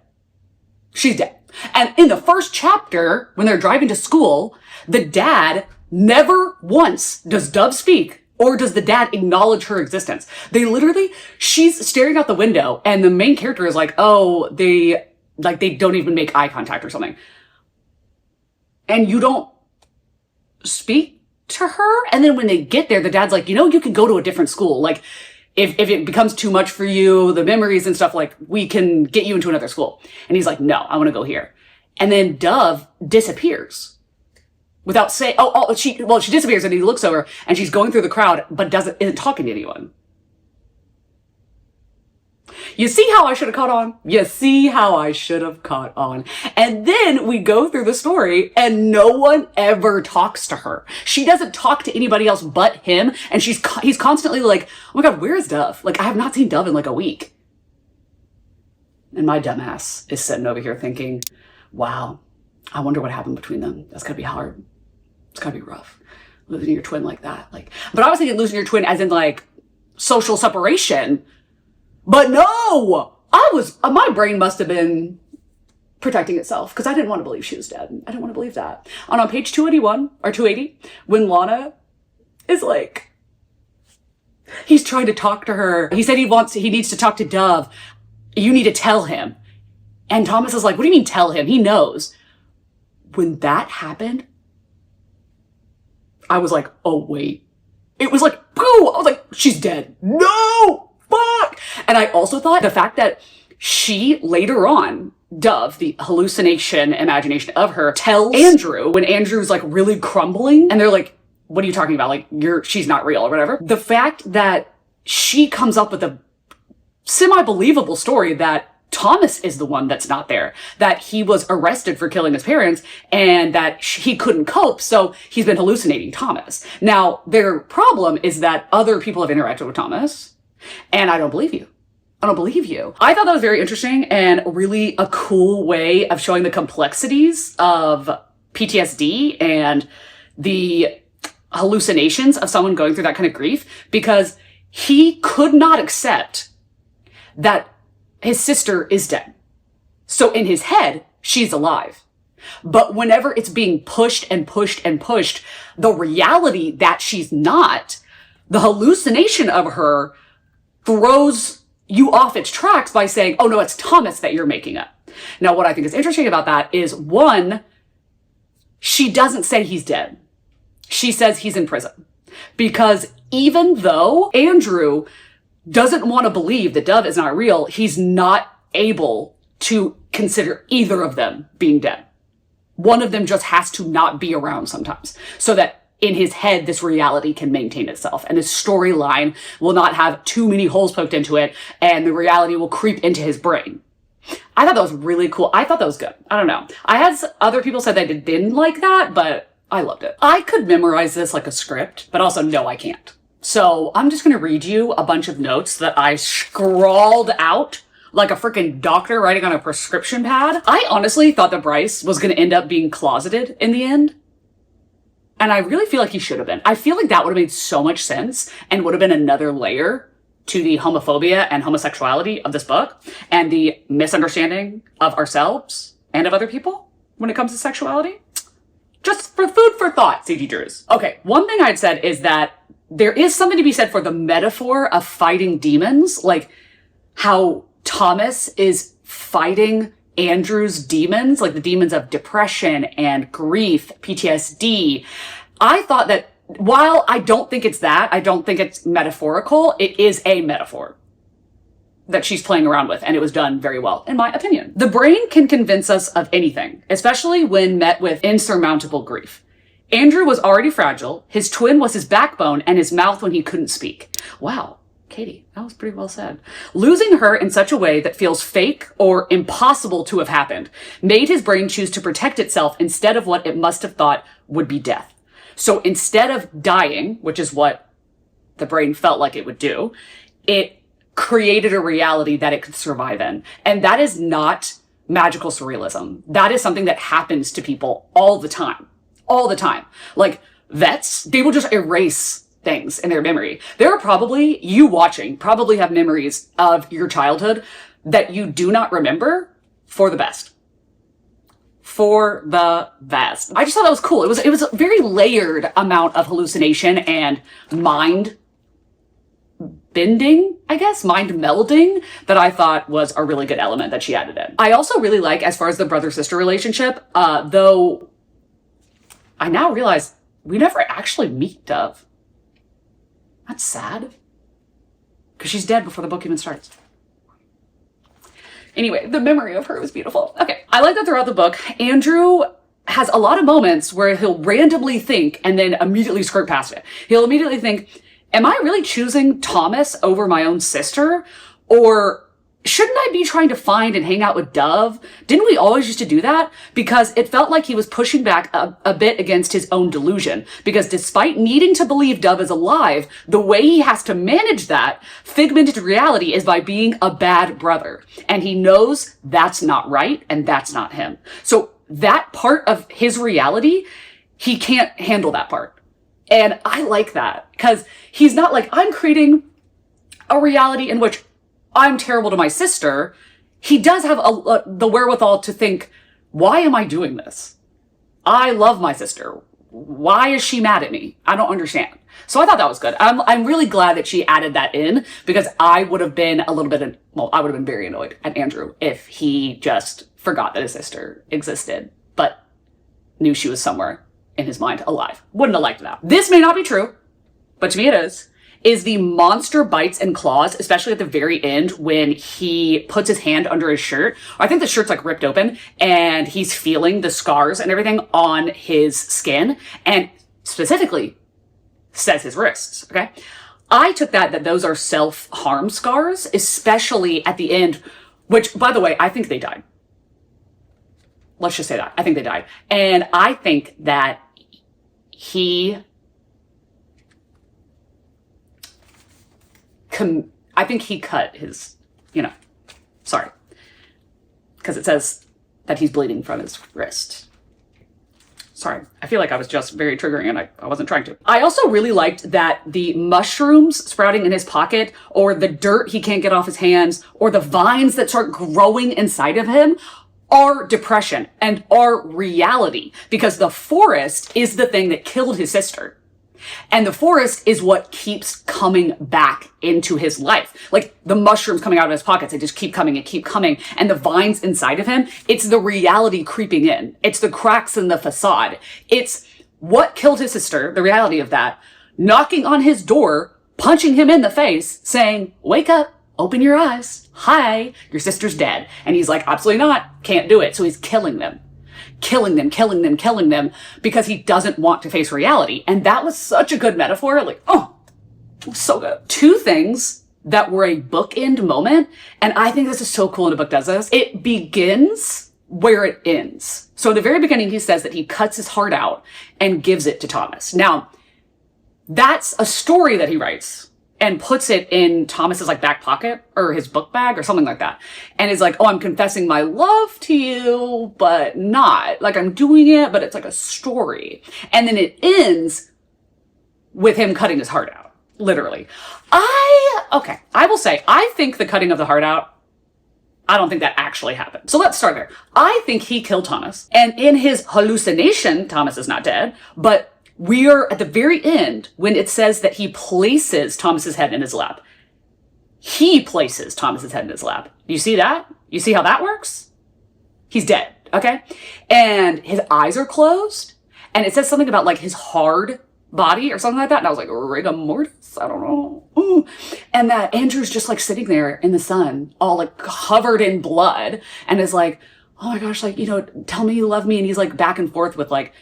She's dead. And in the first chapter, when they're driving to school, the dad never once does Dove speak, or does the dad acknowledge her existence. They literally, she's staring out the window, and the main character is like, oh, they don't even make eye contact or something. And you don't speak to her. And then when they get there, the dad's like, you know, you can go to a different school. Like, if it becomes too much for you, the memories and stuff, like, we can get you into another school. And he's like, no, I want to go here. And then Dove disappears without saying, she disappears, and he looks over and she's going through the crowd, but isn't talking to anyone. You see how I should have caught on? You see how I should have caught on? And then we go through the story and no one ever talks to her. She doesn't talk to anybody else but him. And he's constantly like, oh my God, where is Dove? Like, I have not seen Dove in like a week. And my dumbass is sitting over here thinking, wow, I wonder what happened between them. That's gotta be hard. It's gotta be rough. Losing your twin like that. Like, but I was thinking losing your twin as in like social separation. But no, my brain must have been protecting itself because I didn't want to believe she was dead. I didn't want to believe that. And on page 281 or 280, when Lana is like, he's trying to talk to her. He said he needs to talk to Dove. You need to tell him. And Thomas is like, what do you mean tell him? He knows. When that happened, I was like, oh wait. It was like, boo! I was like, she's dead. No! Fuck! And I also thought the fact that she later on, Dove, the hallucination imagination of her, tells Andrew when Andrew's like really crumbling and they're like, what are you talking about? Like, she's not real or whatever. The fact that she comes up with a semi-believable story that Thomas is the one that's not there, that he was arrested for killing his parents and that he couldn't cope, so he's been hallucinating Thomas. Now, their problem is that other people have interacted with Thomas. And I don't believe you. I don't believe you. I thought that was very interesting and really a cool way of showing the complexities of PTSD and the hallucinations of someone going through that kind of grief, because he could not accept that his sister is dead. So in his head, she's alive. But whenever it's being pushed and pushed and pushed, the reality that she's not, the hallucination of her throws you off its tracks by saying, oh no, it's Thomas that you're making up. Now, what I think is interesting about that is, one, she doesn't say he's dead. She says he's in prison. Because even though Andrew doesn't want to believe that Dove is not real, he's not able to consider either of them being dead. One of them just has to not be around sometimes so that in his head, this reality can maintain itself and this storyline will not have too many holes poked into it and the reality will creep into his brain. I thought that was really cool. I thought that was good. I don't know. I had other people said they didn't like that, but I loved it. I could memorize this like a script, but also no, I can't. So I'm just going to read you a bunch of notes that I scrawled out like a freaking doctor writing on a prescription pad. I honestly thought that Bryce was going to end up being closeted in the end. And I really feel like he should have been. I feel like that would have made so much sense and would have been another layer to the homophobia and homosexuality of this book and the misunderstanding of ourselves and of other people when it comes to sexuality. Just for food for thought, CG Drews. Okay, one thing I'd said is that there is something to be said for the metaphor of fighting demons, like how Thomas is fighting Andrew's demons, like the demons of depression and grief, PTSD. I thought that while I don't think it's that, I don't think it's metaphorical, it is a metaphor that she's playing around with, and it was done very well, in my opinion. The brain can convince us of anything, especially when met with insurmountable grief. Andrew was already fragile, his twin was his backbone and his mouth when he couldn't speak. Wow, Katie, that was pretty well said. Losing her in such a way that feels fake or impossible to have happened made his brain choose to protect itself instead of what it must have thought would be death. So instead of dying, which is what the brain felt like it would do, it created a reality that it could survive in. And that is not magical surrealism. That is something that happens to people all the time. All the time. Like vets, they will just erase things in their memory. There are probably, you watching, probably have memories of your childhood that you do not remember for the best. For the best. I just thought that was cool. It was a very layered amount of hallucination and mind bending, I guess, mind melding, that I thought was a really good element that she added in. I also really like, as far as the brother-sister relationship, though I now realize we never actually meet Dove. That's sad. Because she's dead before the book even starts. Anyway, the memory of her was beautiful. Okay, I like that throughout the book, Andrew has a lot of moments where he'll randomly think and then immediately skirt past it. He'll immediately think, am I really choosing Thomas over my own sister? Or shouldn't I be trying to find and hang out with Dove? Didn't we always used to do that? Because it felt like he was pushing back a bit against his own delusion. Because despite needing to believe Dove is alive, the way he has to manage that figmented reality is by being a bad brother. And he knows that's not right and that's not him. So that part of his reality, he can't handle that part. And I like that because he's not like, I'm creating a reality in which I'm terrible to my sister. He does have the wherewithal to think, why am I doing this? I love my sister. Why is she mad at me? I don't understand. So I thought that was good. I'm really glad that she added that in because I would have been I would have been very annoyed at Andrew if he just forgot that his sister existed, but knew she was somewhere in his mind alive. Wouldn't have liked that. This may not be true, but to me it is the monster bites and claws, especially at the very end when he puts his hand under his shirt. I think the shirt's like ripped open and he's feeling the scars and everything on his skin and specifically says his wrists, okay? I took that those are self-harm scars, especially at the end, which, by the way, I think they died. Let's just say that. I think they died. And I think that I think he cut his, sorry. Because it says that he's bleeding from his wrist. Sorry, I feel like I was just very triggering and I wasn't trying to. I also really liked that the mushrooms sprouting in his pocket or the dirt he can't get off his hands or the vines that start growing inside of him are depression and are reality because the forest is the thing that killed his sister. And the forest is what keeps coming back into his life. Like the mushrooms coming out of his pockets, they just keep coming and keep coming. And the vines inside of him, it's the reality creeping in. It's the cracks in the facade. It's what killed his sister, the reality of that, knocking on his door, punching him in the face, saying, wake up, open your eyes. Hi, your sister's dead. And he's like, absolutely not, can't do it. So he's killing them because he doesn't want to face reality. And that was such a good metaphor. Like, oh, so good. Two things that were a bookend moment. And I think this is so cool when a book does this. It begins where it ends. So in the very beginning, he says that he cuts his heart out and gives it to Thomas. Now, that's a story that he writes and puts it in Thomas's like back pocket or his book bag or something like that. And is like, oh, I'm confessing my love to you, but not. Like I'm doing it, but it's like a story. And then it ends with him cutting his heart out. Literally. I will say, I think the cutting of the heart out, I don't think that actually happened. So let's start there. I think he killed Thomas. And in his hallucination, Thomas is not dead, but we're at the very end when it says that he places Thomas's head in his lap. He places Thomas's head in his lap. You see that? You see how that works? He's dead, okay? And his eyes are closed. And it says something about like his hard body or something like that. And I was like, rigor mortis? I don't know. Ooh. And that Andrew's just like sitting there in the sun, all like covered in blood, and is like, oh my gosh, like, tell me you love me. And he's like back and forth with like,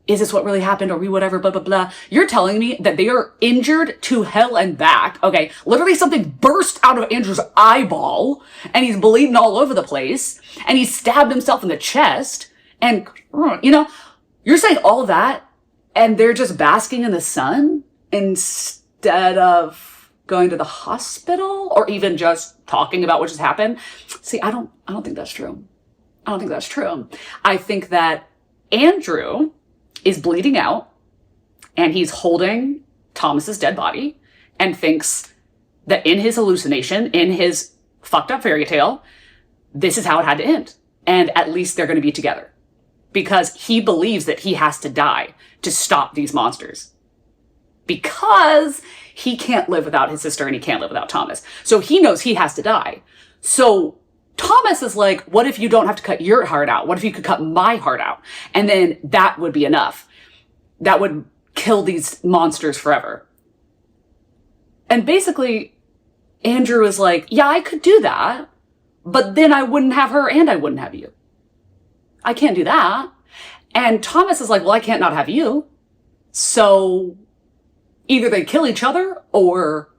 is this what really happened? Or we whatever, blah, blah, blah. You're telling me that they are injured to hell and back. Okay. Literally something burst out of Andrew's eyeball and he's bleeding all over the place and he stabbed himself in the chest. And, you're saying all of that and they're just basking in the sun instead of going to the hospital or even just talking about what just happened. See, I don't think that's true. I don't think that's true. I think that Andrew is bleeding out and he's holding Thomas's dead body and thinks that in his hallucination, in his fucked up fairy tale, this is how it had to end. And at least they're going to be together because he believes that he has to die to stop these monsters because he can't live without his sister and he can't live without Thomas. So he knows he has to die. So Thomas is like, what if you don't have to cut your heart out? What if you could cut my heart out? And then that would be enough. That would kill these monsters forever. And basically, Andrew is like, yeah, I could do that, but then I wouldn't have her and I wouldn't have you. I can't do that. And Thomas is like, well, I can't not have you. So either they kill each other or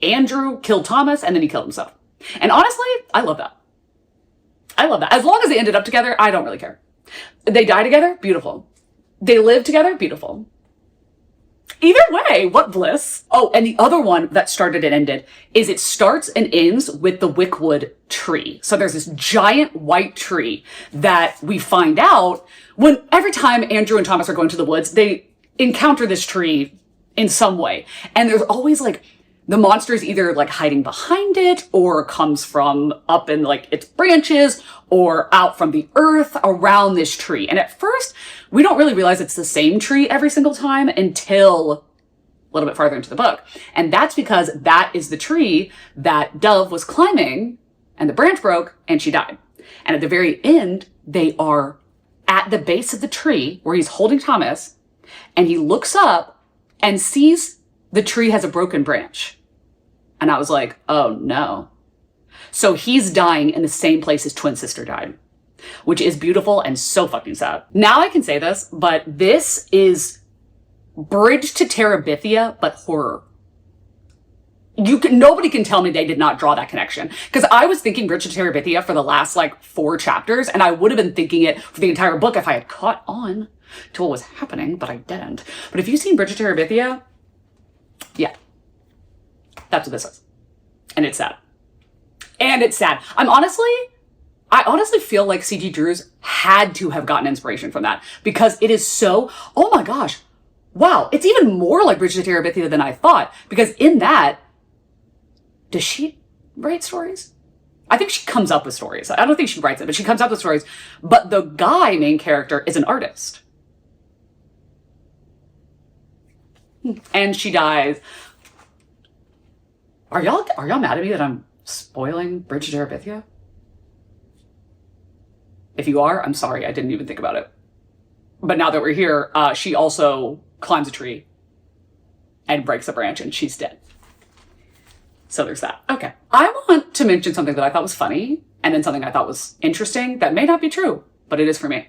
Andrew killed Thomas and then he killed himself. And honestly, I love that. I love that. As long as they ended up together, I don't really care. They die together, beautiful. They live together, beautiful. Either way, what bliss. Oh, and the other one that started and ended is it starts and ends with the Wickwood tree. So there's this giant white tree that we find out when every time Andrew and Thomas are going to the woods, they encounter this tree in some way. And there's always like the monster is either like hiding behind it or comes from up in like its branches or out from the earth around this tree. And at first, we don't really realize it's the same tree every single time until a little bit farther into the book. And that's because that is the tree that Dove was climbing and the branch broke and she died. And at the very end, they are at the base of the tree where he's holding Thomas and he looks up and sees the tree has a broken branch. And I was like, oh no. So he's dying in the same place his twin sister died, which is beautiful and so fucking sad. Now I can say this, but this is Bridge to Terabithia, but horror. Nobody can tell me they did not draw that connection. Because I was thinking Bridge to Terabithia for the last 4 chapters, and I would have been thinking it for the entire book if I had caught on to what was happening, but I didn't. But if you've seen Bridge to Terabithia, yeah, that's what this is. And it's sad. And it's sad. I honestly feel like C.G. Drews had to have gotten inspiration from that because it is so, oh my gosh, wow, it's even more like Bridge to Terabithia than I thought. Because in that, does she write stories? I think she comes up with stories. I don't think she writes it, but she comes up with stories. But the guy, main character, is an artist. And she dies. Are y'all mad at me that I'm spoiling Bridge to Terabithia? If you are, I'm sorry. I didn't even think about it. But now that we're here, she also climbs a tree and breaks a branch and she's dead. So there's that. Okay. I want to mention something that I thought was funny and then something I thought was interesting that may not be true, but it is for me.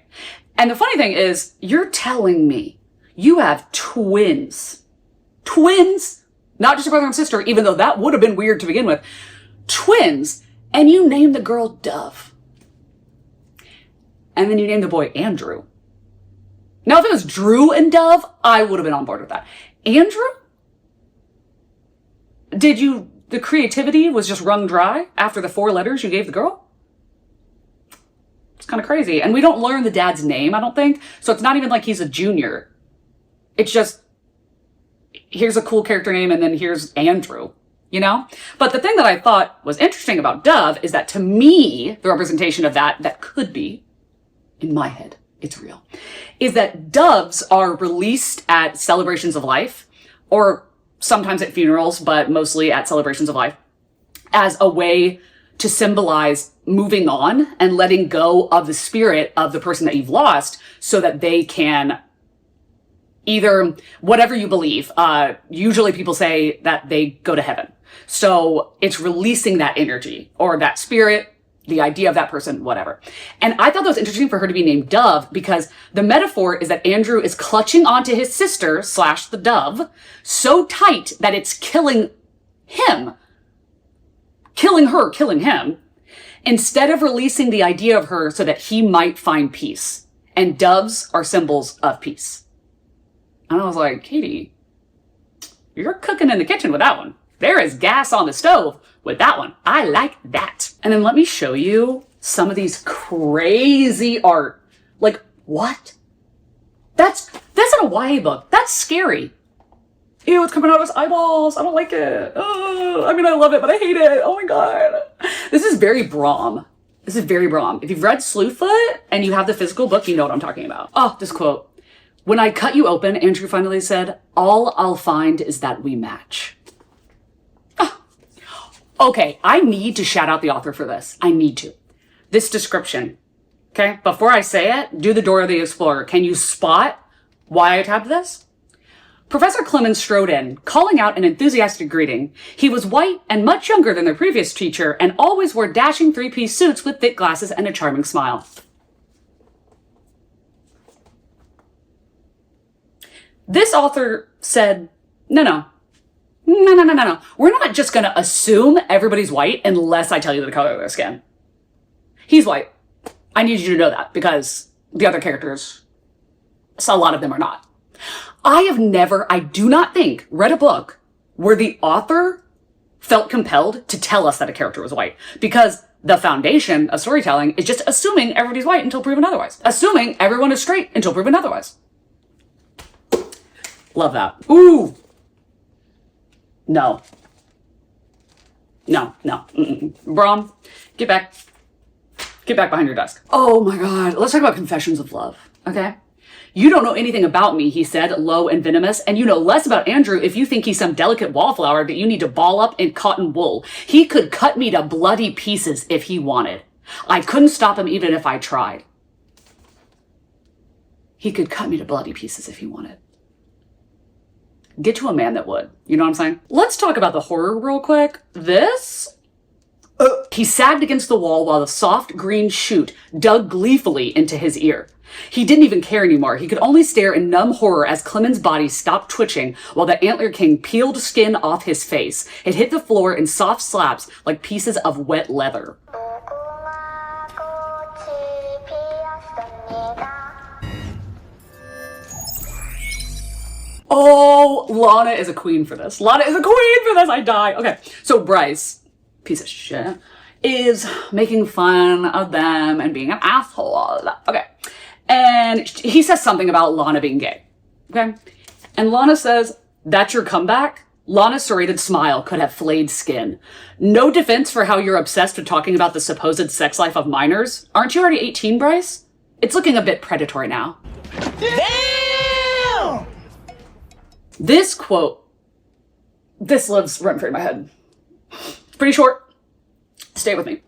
And the funny thing is, you're telling me you have twins. Twins! Not just a brother and sister, even though that would have been weird to begin with. Twins! And you named the girl Dove. And then you named the boy Andrew. Now, if it was Drew and Dove, I would have been on board with that. Andrew? The creativity was just wrung dry after the 4 letters you gave the girl? It's kind of crazy. And we don't learn the dad's name, I don't think. So it's not even like he's a junior. It's just, here's a cool character name and then here's Andrew, you know? But the thing that I thought was interesting about Dove is that to me, the representation of that could be, in my head, it's real, is that doves are released at celebrations of life, or sometimes at funerals, but mostly at celebrations of life, as a way to symbolize moving on and letting go of the spirit of the person that you've lost so that they can either whatever you believe. Usually people say that they go to heaven. So it's releasing that energy or that spirit, the idea of that person, whatever. And I thought that was interesting for her to be named Dove because the metaphor is that Andrew is clutching onto his sister / the dove so tight that it's killing him, killing her, killing him, instead of releasing the idea of her so that he might find peace. And doves are symbols of peace. And I was like, Katie, you're cooking in the kitchen with that one. There is gas on the stove with that one. I like that. And then let me show you some of these crazy art. Like, what? That's in a YA book. That's scary. Ew, it's coming out of his eyeballs. I don't like it. Oh, I mean, I love it, but I hate it. Oh my God. This is very Brahm. This is very Brahm. If you've read Slewfoot and you have the physical book, you know what I'm talking about. Oh, this quote. When I cut you open, Andrew finally said, all I'll find is that we match. Okay, I need to shout out the author for this. I need to. This description, okay? Before I say it, do the Dora the Explorer. Can you spot why I tabbed this? Professor Clemens strode in, calling out an enthusiastic greeting. He was white and much younger than their previous teacher and always wore dashing three-piece suits with thick glasses and a charming smile. This author said, no. We're not just going to assume everybody's white unless I tell you the color of their skin. He's white. I need you to know that because the other characters, a lot of them are not. I do not think, read a book where the author felt compelled to tell us that a character was white because the foundation of storytelling is just assuming everybody's white until proven otherwise. Assuming everyone is straight until proven otherwise. Love that. Ooh. No. Brahm, get back behind your desk. Oh my God. Let's talk about confessions of love. Okay. You don't know anything about me, he said, low and venomous, and you know less about Andrew if you think he's some delicate wallflower that you need to ball up in cotton wool. He could cut me to bloody pieces if he wanted. I couldn't stop him even if I tried. He could cut me to bloody pieces if he wanted. Get to a man that would. You know what I'm saying? Let's talk about the horror real quick. He sagged against the wall while the soft green shoot dug gleefully into his ear. He didn't even care anymore. He could only stare in numb horror as Clemen's body stopped twitching while the Antler King peeled skin off his face. It hit the floor in soft slaps like pieces of wet leather. Oh, Lana is a queen for this. I die. Okay, so Bryce, piece of shit, is making fun of them and being an asshole. Okay. And he says something about Lana being gay. Okay. And Lana says, that's your comeback? Lana's serrated smile could have flayed skin. No defense for how you're obsessed with talking about the supposed sex life of minors. Aren't you already 18, Bryce? It's looking a bit predatory now. Damn! This quote, this lives rent-free in my head. It's pretty short. Stay with me.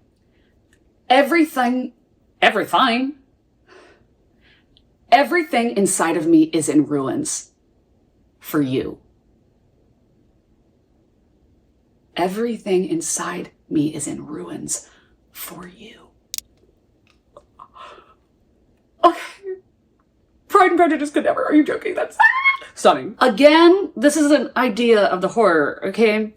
Everything inside of me is in ruins for you. Everything inside me is in ruins for you. Okay. Pride and Prejudice could never. Are you joking? That's stunning. Again, this is an idea of the horror, okay?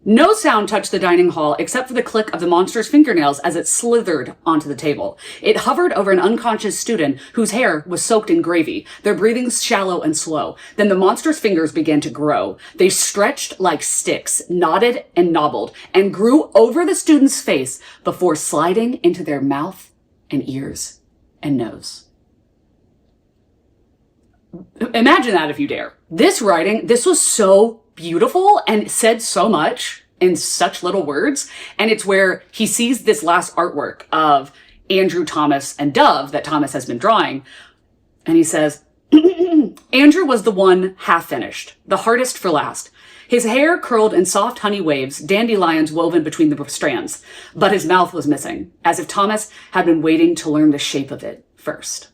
No sound touched the dining hall except for the click of the monster's fingernails as it slithered onto the table. It hovered over an unconscious student whose hair was soaked in gravy, their breathing shallow and slow. Then the monster's fingers began to grow. They stretched like sticks, nodded and nobbled, and grew over the student's face before sliding into their mouth and ears and nose. Imagine that if you dare. This writing, this was so beautiful and said so much in such little words. And it's where he sees this last artwork of Andrew, Thomas, and Dove that Thomas has been drawing. And he says, Andrew was the one half finished, the hardest for last. His hair curled in soft honey waves, dandelions woven between the strands, but his mouth was missing, as if Thomas had been waiting to learn the shape of it first.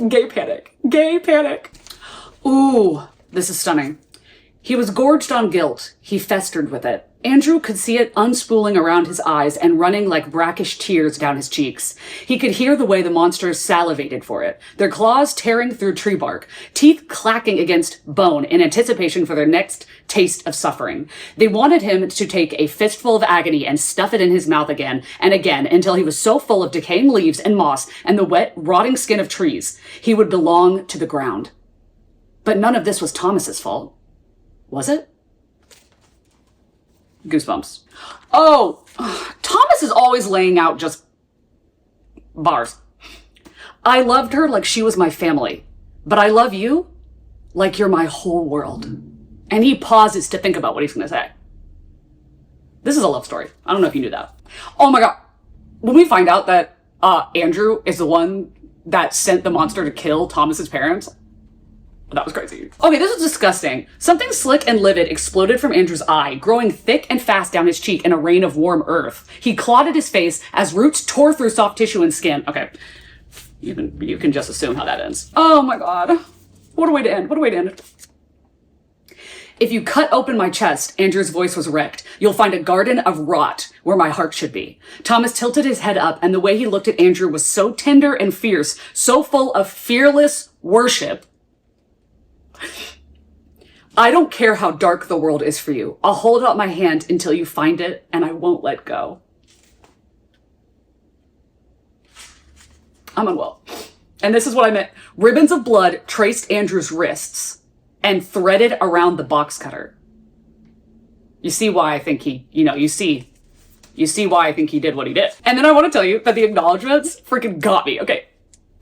Gay panic. Gay panic. Ooh, this is stunning. He was gorged on guilt. He festered with it. Andrew could see it unspooling around his eyes and running like brackish tears down his cheeks. He could hear the way the monsters salivated for it, their claws tearing through tree bark, teeth clacking against bone in anticipation for their next taste of suffering. They wanted him to take a fistful of agony and stuff it in his mouth again and again until he was so full of decaying leaves and moss and the wet, rotting skin of trees, he would belong to the ground. But none of this was Thomas's fault. Was it? Goosebumps. Oh, Thomas is always laying out just bars. I loved her like she was my family, but I love you like you're my whole world. And he pauses to think about what he's going to say. This is a love story. I don't know if you knew that. Oh my God. When we find out that Andrew is the one that sent the monster to kill Thomas's parents, that was crazy. Okay, this was disgusting. Something slick and livid exploded from Andrew's eye, growing thick and fast down his cheek in a rain of warm earth. He clawed at his face as roots tore through soft tissue and skin. Okay, you can just assume how that ends. Oh my God. What a way to end. What a way to end. If you cut open my chest, Andrew's voice was wrecked, you'll find a garden of rot where my heart should be. Thomas tilted his head up, and the way he looked at Andrew was so tender and fierce, so full of fearless worship. I don't care how dark the world is for you. I'll hold out my hand until you find it, and I won't let go. I'm unwell. And this is what I meant. Ribbons of blood traced Andrew's wrists and threaded around the box cutter. You see why I think he, you see why I think he did what he did. And then I want to tell you that the acknowledgements freaking got me. Okay.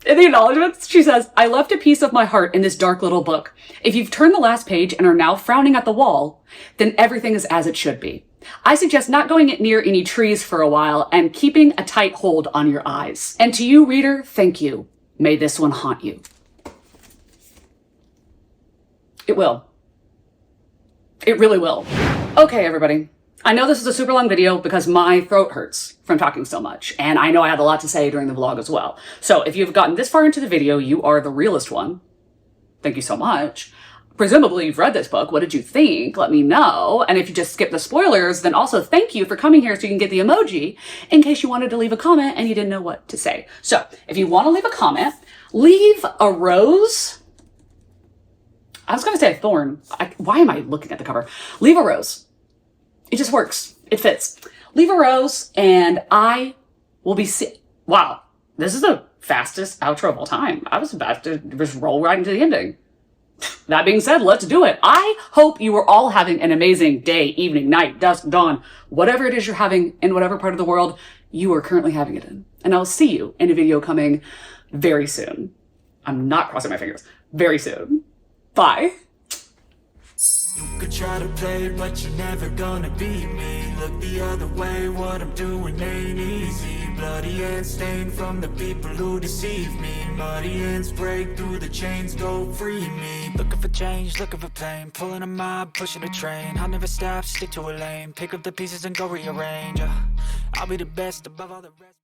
In the acknowledgements, she says, I left a piece of my heart in this dark little book. If you've turned the last page and are now frowning at the wall, then everything is as it should be. I suggest not going near any trees for a while and keeping a tight hold on your eyes. And to you, reader, thank you. May this one haunt you. It will. It really will. Okay, everybody. I know this is a super long video because my throat hurts from talking so much, and I know I had a lot to say during the vlog as well. So if you've gotten this far into the video, you are the realest one. Thank you so much. Presumably you've read this book. What did you think? Let me know. And if you just skip the spoilers, then also thank you for coming here so you can get the emoji in case you wanted to leave a comment and you didn't know what to say. So if you want to leave a comment, leave a rose. I was going to say a thorn. Why am I looking at the cover? Leave a rose. It just works. It fits. Leave a rose and I will be wow, this is the fastest outro of all time. I was about to just roll right into the ending. That being said, let's do it. I hope you are all having an amazing day, evening, night, dusk, dawn, whatever it is you're having in whatever part of the world you are currently having it in. And I'll see you in a video coming very soon. I'm not crossing my fingers. Very soon. Bye. You could try to play, but you're never gonna beat me. Look the other way, what I'm doing ain't easy. Bloody hands stained from the people who deceive me. Muddy hands break through the chains, go free me. Looking for change, looking for pain. Pulling a mob, pushing a train. I'll never stop, stick to a lane. Pick up the pieces and go rearrange. I'll be the best above all the rest.